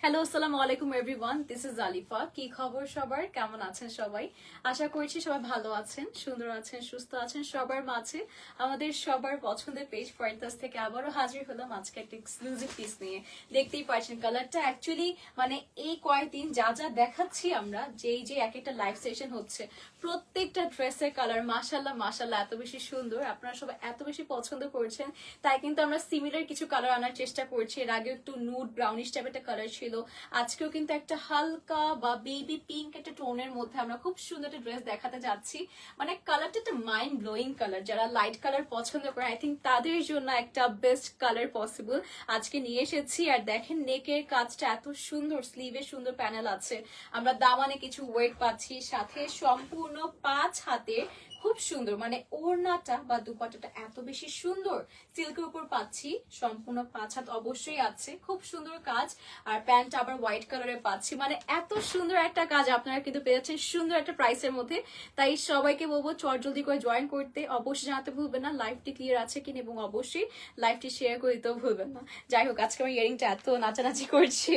Hello, আসসালামু আলাইকুম everyone, this is Alifa. কি খবর সবার, কেমন আছেন সবাই? আশা করছি সবাই ভালো আছেন, সুন্দর আছেন, সুস্থ আছেন। সবার মাঝে আমাদের সবার পছন্দের পেজ ফয়েন্টাস থেকে আবারও হাজির হলাম আজকে একটা এক্সক্লুসিভ পিস নিয়ে। দেখতেই পাচ্ছেন কালারটা অ্যাকচুয়ালি মানে এই কয়েকদিন যা যা দেখাচ্ছি আমরা, যেই যে এক একটা লাইভ সেশন হচ্ছে, প্রত্যেকটা ড্রেসের কালার মাশাল্লাহ মাশাল্লাহ এত বেশি সুন্দর, আপনারা সবাই এত বেশি পছন্দ করছেন। তাই কিন্তু আমরা সিমিলার কিছু কালার আনার চেষ্টা করছি। এর আগে একটু নুড ব্রাউনিশ টাইপের একটা কালার ছিল, আজকেও কিন্তু একটা হালকা বা বেবি পিঙ্ক একটা টোনের মধ্যে আমরা খুব সুন্দর একটা ড্রেস দেখাতে যাচ্ছি। মানে কালারটা একটা মাইন্ড ব্লোয়িং কালার, যারা লাইট কালার পছন্দ করে আই থিঙ্ক তাদের জন্য একটা বেস্ট কালার পসিবল আজকে নিয়ে এসেছি। আর দেখেন নেকের কাজটা এত সুন্দর, স্লিভে সুন্দর প্যানেল আছে, আমরা দামানে কিছু ওয়েট পাচ্ছি, সাথে সম্পূর্ণ 5 হাতে খুব সুন্দর মানে ওড়নাটা বা দুপাট্টাটা এত বেশি সুন্দর সিল্কের উপর পাচ্ছি। সম্পূর্ণ 5 হাত অবশ্যই আছে, খুব সুন্দর কাজ। আর প্যান্ট আবার হোয়াইট কালারে পাচ্ছি, মানে এত সুন্দর একটা কাজ আপনারা কিন্তু পেয়ে যাচ্ছেন সুন্দর একটা প্রাইসের মধ্যে। তাই সবাইকে বলবো চট জলদি করে জয়েন করতে। অবশ্যই জানাতে ভুলবেন না লাইভটি ক্লিয়ার আছে কিনা, এবং অবশ্যই লাইভটি শেয়ার করে দিতেও ভুলবেন না। যাই হোক, আজকে আমার ইয়ারিংটা এত নাচানাচি করছে,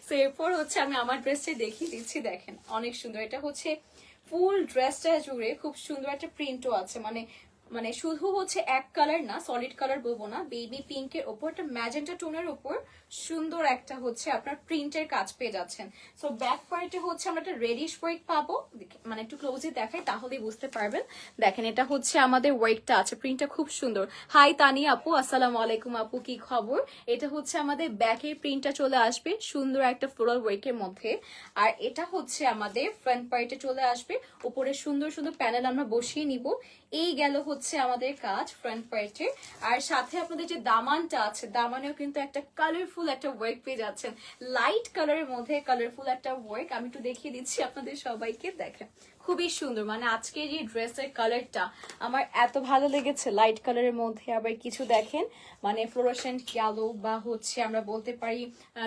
তো এরপর হচ্ছে আমি আমার ড্রেসটাই দেখিয়ে দিচ্ছি। দেখেন অনেক সুন্দর, এটা হচ্ছে ফুল ড্রেসটা জুড়ে খুব সুন্দর একটা প্রিন্টও আছে। মানে মানে শুধু হচ্ছে এক কালার না, সলিড কালার বলবো না, বেবি পিঙ্কের ওপর একটা ম্যাজেন্টা টোনের ওপর সুন্দর একটা হচ্ছে আপনার প্রিন্টের কাজ পেয়ে যাচ্ছেন। সো ব্যাক পার্টে হচ্ছে আমরা একটা রেডিশ ওয়ার্ক পাবো, মানে একটু ক্লোজে দেখাই তাহলেই বুঝতে পারবেন। দেখেন এটা হচ্ছে আমাদের ওয়ার্কটা আছে, প্রিন্টটা খুব সুন্দর। হাই তানি আপু, আসসালামু আলাইকুম আপু, কি খবর? এটা হচ্ছে আমাদের ব্যাকের প্রিন্টটা চলে আসবে সুন্দর একটা ফ্লোরাল ওয়ার্কের মধ্যে। আর এটা হচ্ছে আমাদের ফ্রন্ট পার্টে চলে আসবে, উপরে সুন্দর সুন্দর প্যানেল আমরা বসিয়ে নিব। এই গেল হচ্ছে আমাদের কাজ ফ্রন্ট পার্টে। আর সাথে আপনাদের যে দামানটা আছে, দামানেও কিন্তু একটা কালারফুল একটা ওয়ার্ক পেয়ে যাচ্ছেন, লাইট কালারের মধ্যে কালারফুল একটা ওয়ার্ক। আমি একটু দেখিয়ে দিচ্ছি আপনাদের সবাইকে, দেখেন খুবই সুন্দর। মানে আজকে যে ড্রেসের কালারটা আমার এত ভালো লেগেছে, লাইট কালারের মধ্যে আবার কিছু দেখেন মানে ফ্লোরোসেন্ট ইয়েলো বা হচ্ছে আমরা বলতে পারি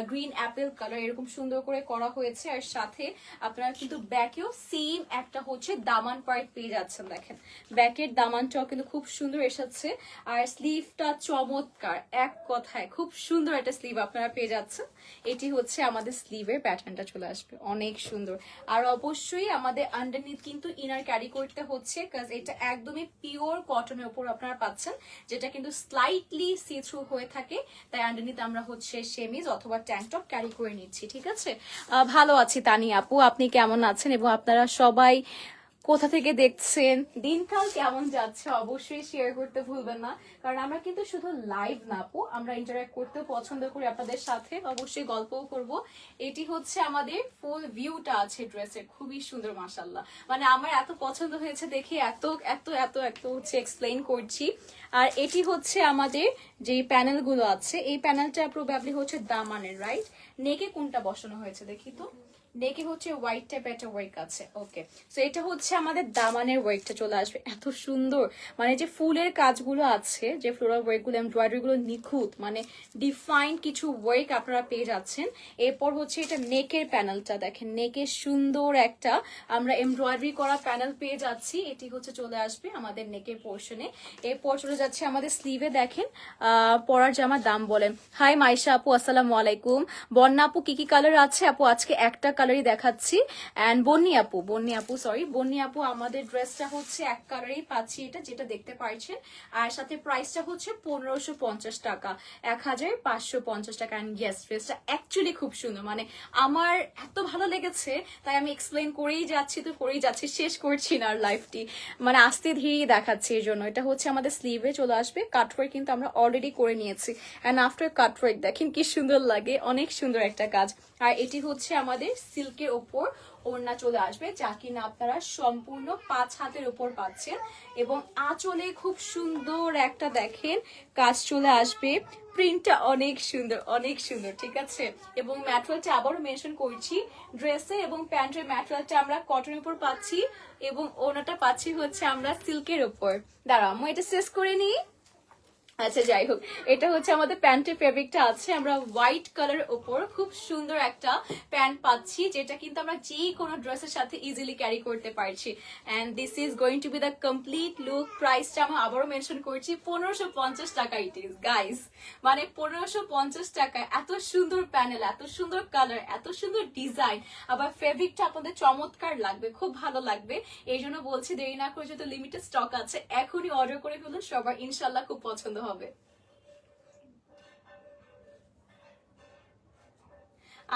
গ্রিন অ্যাপেল কালার, এরকম সুন্দর করে করা হয়েছে। আর সাথে আপনারা কিন্তু ব্যাকেও সেম একটা হচ্ছে দামান পার্ট পেয়ে যাচ্ছেন। দেখেন ব্যাকের দামানটাও কিন্তু খুব সুন্দর এসেছে। আর স্লিভটা চমৎকার, এক কথায় খুব সুন্দর একটা স্লিভ আপনারা পেয়ে যাচ্ছেন। এটি হচ্ছে আমাদের স্লিভের প্যাটার্নটা চলে আসবে, অনেক সুন্দর। আর অবশ্যই আমাদের আন্ডারনিথ কিন্তু ইনার ক্যারি করতে হচ্ছে, কাজ এটা একদমই পিওর কটনের উপর আপনারা পাচ্ছেন, যেটা কিন্তু স্লাইটলি সি থ্রু হয়ে থাকে। তাই আন্ডারনিথ আমরা হচ্ছে সেমিজ অথবা ট্যাঙ্ক টপ ক্যারি করে নিচ্ছি, ঠিক আছে? ভালো আছি তানি আপু, আপনি কেমন আছেন? এবং আপনারা সবাই কোথা থেকে দেখছেন, দিনকাল কেমন যাচ্ছে অবশ্যই শেয়ার করতে ভুলবেন না। কারণ আমরা কিন্তু শুধু লাইভ না আপু, আমরা ইন্টারঅ্যাক্ট করতেও পছন্দ করি আপনাদের সাথে, অবশ্যই গল্পও করব। এটি হচ্ছে আমাদের ফুল ভিউটা আছে ড্রেসের, খুবই সুন্দর মাশাল্লাহ। মানে আমার এত পছন্দ হয়েছে দেখে এত এত এত এত হচ্ছে এক্সপ্লেইন করছি। আর এটি হচ্ছে আমাদের যে প্যানেলগুলো আছে, এই প্যানেলটা প্রবাবলি হচ্ছে দামানের, রাইট? নেকে কোনটা বসানো হয়েছে দেখি তো, নেকে হচ্ছে হোয়াইট টাইপ একটা ওয়ার্ক আছে। ওকে, সো এটা হচ্ছে আমাদের দামানের ওয়ার্কটা চলে আসবে, এত সুন্দর। মানে যে ফুলের কাজগুলো আছে, যে ফ্লোরাল ওয়ার্কগুলো, এমব্রয়ডারি গুলো নিখুঁত, মানে ডিফাইন্ড কিছু ওয়ার্ক আপনারা পেয়ে যাচ্ছেন। এরপর হচ্ছে এটা নেকের প্যানেলটা দেখেন, নেকের সুন্দর একটা আমরা এমব্রয়ডারি করা প্যানেল পেয়ে যাচ্ছি। এটি হচ্ছে চলে আসবে আমাদের নেকের পোর্শনে। এরপর চলে যাচ্ছে আমাদের স্লিভে, দেখেন পরার জামার দাম বলেন। হাই মাইশা আপু, আসসালামু আলাইকুম। বন্যা আপু, কি কি কালার আছে আপু? আজকে একটা কালারই দেখাচ্ছি। অ্যান্ড বন্নি আপু, বন্নি আপু আমাদের ড্রেসটা হচ্ছে এক কালারই পাচ্ছি, এটা যেটা দেখতে পাচ্ছেন। আর সাথে প্রাইসটা হচ্ছে 1550 টাকা, 1550 টাকা। অ্যান্ড ইয়েস, ড্রেসটা অ্যাকচুয়ালি খুব সুন্দর, মানে আমার এত ভালো লেগেছে, তাই আমি এক্সপ্লেন করেই যাচ্ছি, শেষ করছি না আর লাইফটি, মানে আস্তে ধীরেই দেখাচ্ছি। এই জন্য এটা হচ্ছে আমাদের স্লিভে চলে আসবে, কাটওয়ার্ক কিন্তু আমরা অলরেডি করে নিয়েছি। অ্যান্ড আফটার কাটওয়ার্ক দেখেন কি সুন্দর লাগে, অনেক সুন্দর একটা কাজ। আর এটি হচ্ছে আমাদের সিল্কের ওপর ওড়না চলে আসবে, যা কিনা আপনারা সম্পূর্ণ 5 হাতের উপর পাচ্ছেন। এবং আঁচলে খুব সুন্দর একটা দেখেন কাজ চলে আসবে, প্রিন্টটা অনেক সুন্দর, অনেক সুন্দর, ঠিক আছে? এবং ম্যাটেরিয়ালটা আবারও মেনশন করছি, ড্রেসে এবং প্যান্টের ম্যাটেরিয়ালটা আমরা কটনের উপর পাচ্ছি, এবং ওড়নাটা পাচ্ছি হচ্ছে আমরা সিল্কের উপর। দাঁড়াও আমি এটা শেষ করে নিই। আচ্ছা যাই হোক, এটা হচ্ছে আমাদের প্যান্টের ফেব্রিকটা আছে, আমরা হোয়াইট কালারের উপর খুব সুন্দর একটা প্যান্ট পাচ্ছি, যেটা কিন্তু আমরা যে কোনো ড্রেসের সাথে ইজিলি ক্যারি করতে পারছি। And this is going to be the complete look. প্রাইসটা আমি আবারও মেনশন করছি, 1550 টাকা ইট ইজ গাইস। মানে 1550 টাকায় এত সুন্দর প্যানেল, এত সুন্দর কালার, এত সুন্দর ডিজাইন, আবার ফেব্রিকটা আপনাদের চমৎকার লাগবে, খুব ভালো লাগবে। এই জন্য বলছি দেরি না করে, যেহেতু লিমিটেড স্টক আছে, এখনই অর্ডার করে ফেলুন, সবার ইনশাল্লাহ খুব পছন্দ হবে।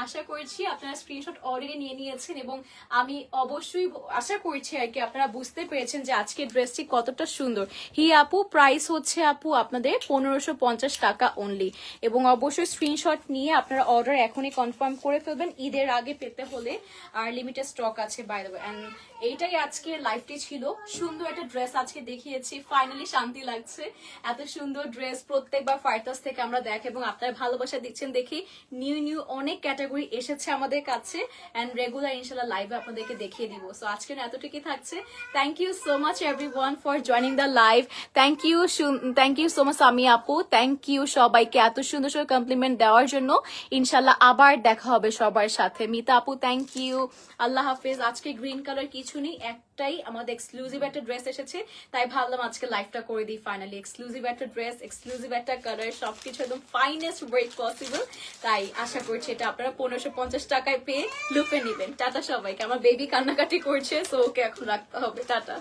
আশা করছি আপনারা স্ক্রিনশট অলরেডি নিয়ে নিয়েছেন, এবং আমি অবশ্যই আশা করছি আর কি আপনারা বুঝতে পেরেছেন যে আজকের ড্রেসটি কতটা সুন্দর। হি আপু, প্রাইস হচ্ছে আপু আপনাদের 1550 টাকা অনলি, এবং অবশ্যই স্ক্রিনশট নিয়ে আপনারা অর্ডার এখনই কনফার্ম করে ফেলবেন, ঈদের আগে পেতে হলে। আর লিমিটেড স্টক আছে বাই দ্য ওয়ে। এন্ড এইটাই আজকের লাইফটি ছিল, সুন্দর একটা ড্রেস আজকে দেখিয়েছি, ফাইনালি শান্তি লাগছে। এত সুন্দর ড্রেস প্রত্যেকবার ফাইটাস থেকে আমরা দেখি, এবং আপনারা ভালোবাসা দিচ্ছেন দেখি নিউ নিউ অনেক ক্যাটাগরি এসেছে আমাদের কাছে, এন্ড রেগুলার ইনশাল্লাহ লাইভে আপনাদেরকে দেখিয়ে দিব। সো আজকের এতটুকুই থাকছে। Thank you so much everyone for joining the live. Thank you so much আমি আপু, থ্যাংক ইউ সবাইকে এত সুন্দর সুন্দর কমপ্লিমেন্ট দেওয়ার জন্য। ইনশাল্লাহ আবার দেখা হবে সবার সাথে। মিতা আপু থ্যাংক ইউ, আল্লাহ হাফেজ। আজকে গ্রিন কালার কিছু নেই, একটাই আমাদের এক্সক্লুসিভ একটা ড্রেস এসেছে, তাই ভাবলাম আজকে লাইভটা করে দিই। ফাইনালি এক্সক্লুসিভ একটা ড্রেস, এক্সক্লুসিভ একটা কালার, সবকিছু একদম ফাইনেস্ট ওয়ে পসিবল। তাই আশা করছি এটা আপনারা 1550 টাকায় পেয়ে লুপে নেবেন। টাটা সবাইকে। আমার বেবি কান্নাকাটি করছে, সো ওকে এখন রাখতে হবে। টাটা।